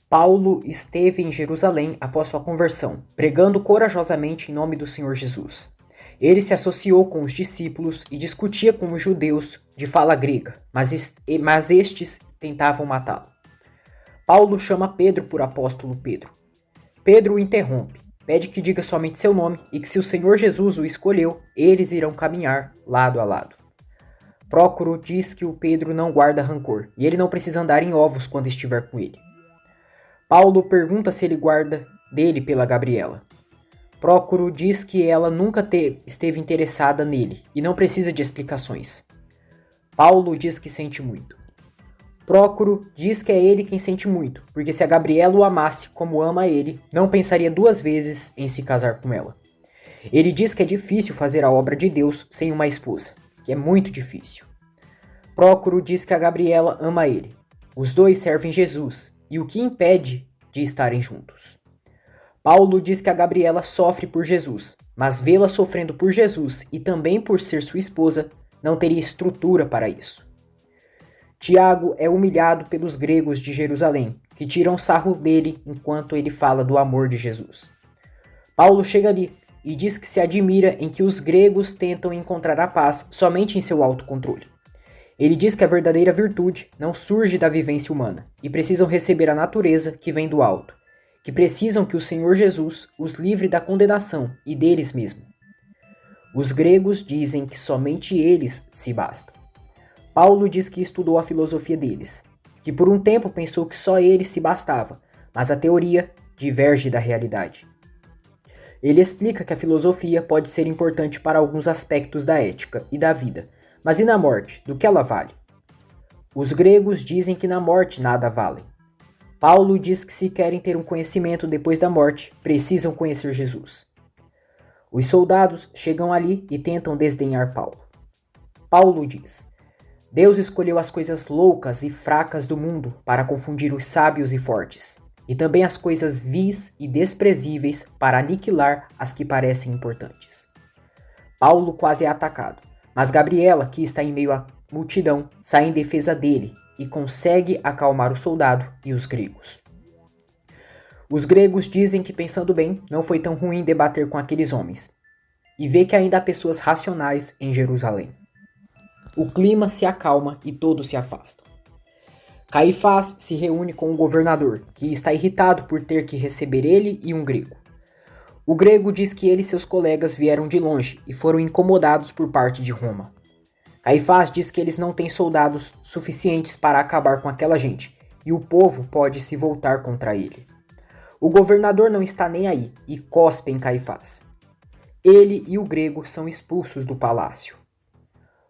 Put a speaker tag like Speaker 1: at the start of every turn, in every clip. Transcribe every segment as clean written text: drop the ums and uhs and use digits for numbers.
Speaker 1: Paulo esteve em Jerusalém após sua conversão, pregando corajosamente em nome do Senhor Jesus. Ele se associou com os discípulos e discutia com os judeus de fala grega, mas estes tentavam matá-lo. Paulo chama Pedro por apóstolo Pedro. Pedro o interrompe, pede que diga somente seu nome e que se o Senhor Jesus o escolheu, eles irão caminhar lado a lado. Prócoro diz que o Pedro não guarda rancor e ele não precisa andar em ovos quando estiver com ele. Paulo pergunta se ele guarda dele pela Gabriela. Prócoro diz que ela nunca esteve interessada nele e não precisa de explicações. Paulo diz que sente muito. Prócoro diz que é ele quem sente muito, porque se a Gabriela o amasse como ama ele, não pensaria duas vezes em se casar com ela. Ele diz que é difícil fazer a obra de Deus sem uma esposa, que é muito difícil. Prócoro diz que a Gabriela ama ele. Os dois servem Jesus, e o que impede de estarem juntos? Paulo diz que a Gabriela sofre por Jesus, mas vê-la sofrendo por Jesus e também por ser sua esposa, não teria estrutura para isso. Tiago é humilhado pelos gregos de Jerusalém, que tiram sarro dele enquanto ele fala do amor de Jesus. Paulo chega ali e diz que se admira em que os gregos tentam encontrar a paz somente em seu autocontrole. Ele diz que a verdadeira virtude não surge da vivência humana e precisam receber a natureza que vem do alto, que precisam que o Senhor Jesus os livre da condenação e deles mesmos. Os gregos dizem que somente eles se bastam. Paulo diz que estudou a filosofia deles, que por um tempo pensou que só ele se bastava, mas a teoria diverge da realidade. Ele explica que a filosofia pode ser importante para alguns aspectos da ética e da vida, mas e na morte, do que ela vale? Os gregos dizem que na morte nada vale. Paulo diz que se querem ter um conhecimento depois da morte, precisam conhecer Jesus. Os soldados chegam ali e tentam desdenhar Paulo. Paulo diz: Deus escolheu as coisas loucas e fracas do mundo para confundir os sábios e fortes, e também as coisas vis e desprezíveis para aniquilar as que parecem importantes. Paulo quase é atacado, mas Gabriela, que está em meio à multidão, sai em defesa dele e consegue acalmar o soldado e os gregos. Os gregos dizem que, pensando bem, não foi tão ruim debater com aqueles homens, e vê que ainda há pessoas racionais em Jerusalém. O clima se acalma e todos se afastam. Caifás se reúne com o governador, que está irritado por ter que receber ele e um grego. O grego diz que ele e seus colegas vieram de longe e foram incomodados por parte de Roma. Caifás diz que eles não têm soldados suficientes para acabar com aquela gente, e o povo pode se voltar contra ele. O governador não está nem aí e cospe em Caifás. Ele e o grego são expulsos do palácio.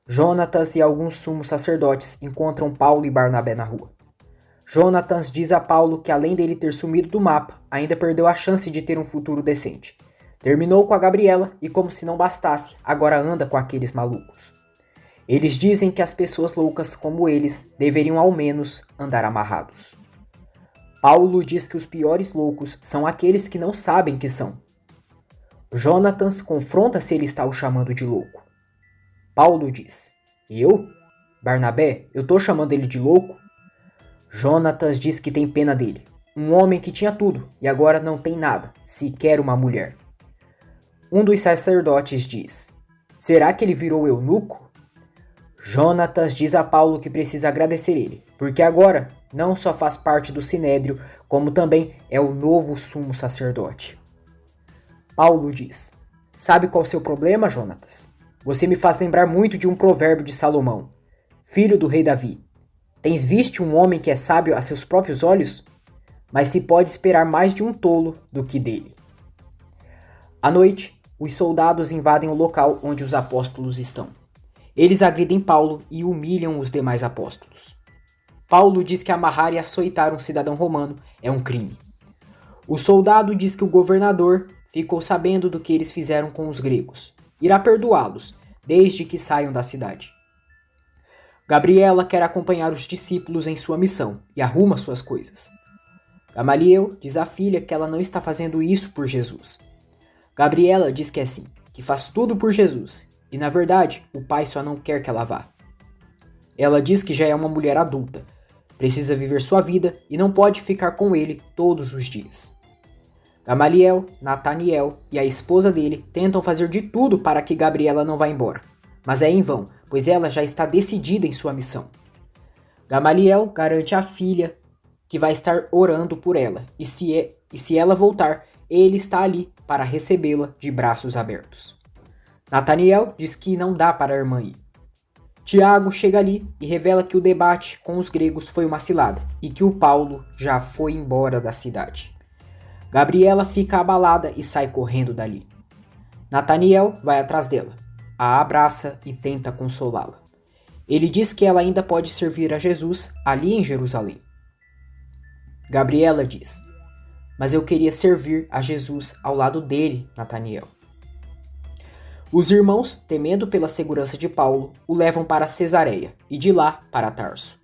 Speaker 1: Jonatas e alguns sumos sacerdotes encontram Paulo e Barnabé na rua. Jonatas diz a Paulo que além dele ter sumido do mapa, ainda perdeu a chance de ter um futuro decente. Terminou com a Gabriela e, como se não bastasse, agora anda com aqueles malucos. Eles dizem que as pessoas loucas como eles deveriam ao menos andar amarrados. Paulo diz que os piores loucos são aqueles que não sabem que são. Jonatas confronta se ele está o chamando de louco. Paulo diz: Eu? Barnabé, eu tô chamando ele de louco? Jonatas diz que tem pena dele. Um homem que tinha tudo e agora não tem nada, sequer uma mulher. Um dos sacerdotes diz: Será que ele virou eunuco? Jonatas diz a Paulo que precisa agradecer ele, porque agora não só faz parte do sinédrio, como também é o novo sumo sacerdote. Paulo diz: Sabe qual é o seu problema, Jonatas? Você me faz lembrar muito de um provérbio de Salomão, filho do rei Davi. Tens visto um homem que é sábio a seus próprios olhos? Mas se pode esperar mais de um tolo do que dele. À noite, os soldados invadem o local onde os apóstolos estão. Eles agridem Paulo e humilham os demais apóstolos. Paulo diz que amarrar e açoitar um cidadão romano é um crime. O soldado diz que o governador ficou sabendo do que eles fizeram com os gregos. Irá perdoá-los, desde que saiam da cidade. Gabriela quer acompanhar os discípulos em sua missão e arruma suas coisas. Gamaliel diz à filha que ela não está fazendo isso por Jesus. Gabriela diz que é sim, que faz tudo por Jesus, e na verdade o pai só não quer que ela vá. Ela diz que já é uma mulher adulta, Precisa viver sua vida e não pode ficar com ele todos os dias. Gamaliel, Nataniel e a esposa dele tentam fazer de tudo para que Gabriela não vá embora, mas é em vão, pois ela já está decidida em sua missão. Gamaliel garante à filha que vai estar orando por ela, e se ela voltar, ele está ali para recebê-la de braços abertos. Nataniel diz que não dá para a irmã ir. Tiago chega ali e revela que o debate com os gregos foi uma cilada e que o Paulo já foi embora da cidade. Gabriela fica abalada e sai correndo dali. Nataniel vai atrás dela, a abraça e tenta consolá-la. Ele diz que ela ainda pode servir a Jesus ali em Jerusalém. Gabriela diz: "Mas eu queria servir a Jesus ao lado dele, Nataniel." Os irmãos, temendo pela segurança de Paulo, o levam para Cesareia e de lá para Tarso.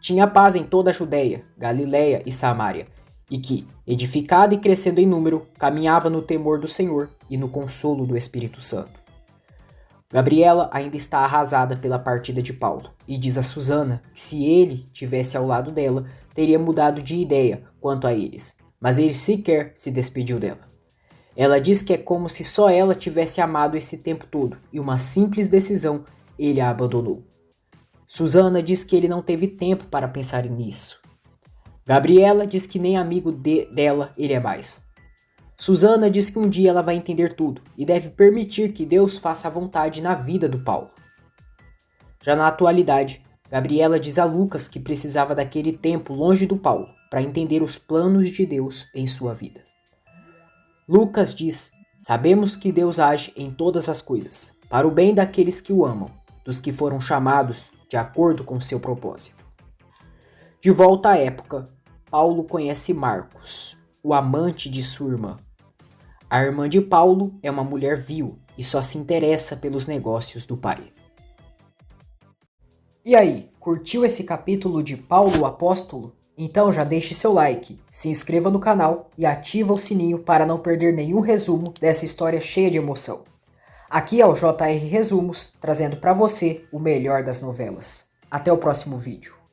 Speaker 1: Tinha paz em toda a Judéia, Galiléia e Samária, e que, edificada e crescendo em número, caminhava no temor do Senhor e no consolo do Espírito Santo. Gabriela ainda está arrasada pela partida de Paulo e diz a Susana que se ele tivesse ao lado dela, teria mudado de ideia quanto a eles, mas ele sequer se despediu dela. Ela diz que é como se só ela tivesse amado esse tempo todo e uma simples decisão ele a abandonou. Susana diz que ele não teve tempo para pensar nisso. Gabriela diz que nem amigo dela ele é mais. Susana diz que um dia ela vai entender tudo e deve permitir que Deus faça a vontade na vida do Paulo. Já na atualidade, Gabriela diz a Lucas que precisava daquele tempo longe do Paulo para entender os planos de Deus em sua vida. Lucas diz: "Sabemos que Deus age em todas as coisas, para o bem daqueles que o amam, dos que foram chamados de acordo com seu propósito." De volta à época, Paulo conhece Marcos, o amante de sua irmã. A irmã de Paulo é uma mulher vil e só se interessa pelos negócios do pai. E aí, curtiu esse capítulo de Paulo o Apóstolo? Então já deixe seu like, se inscreva no canal e ativa o sininho para não perder nenhum resumo dessa história cheia de emoção. Aqui é o JR Resumos, trazendo para você o melhor das novelas. Até o próximo vídeo.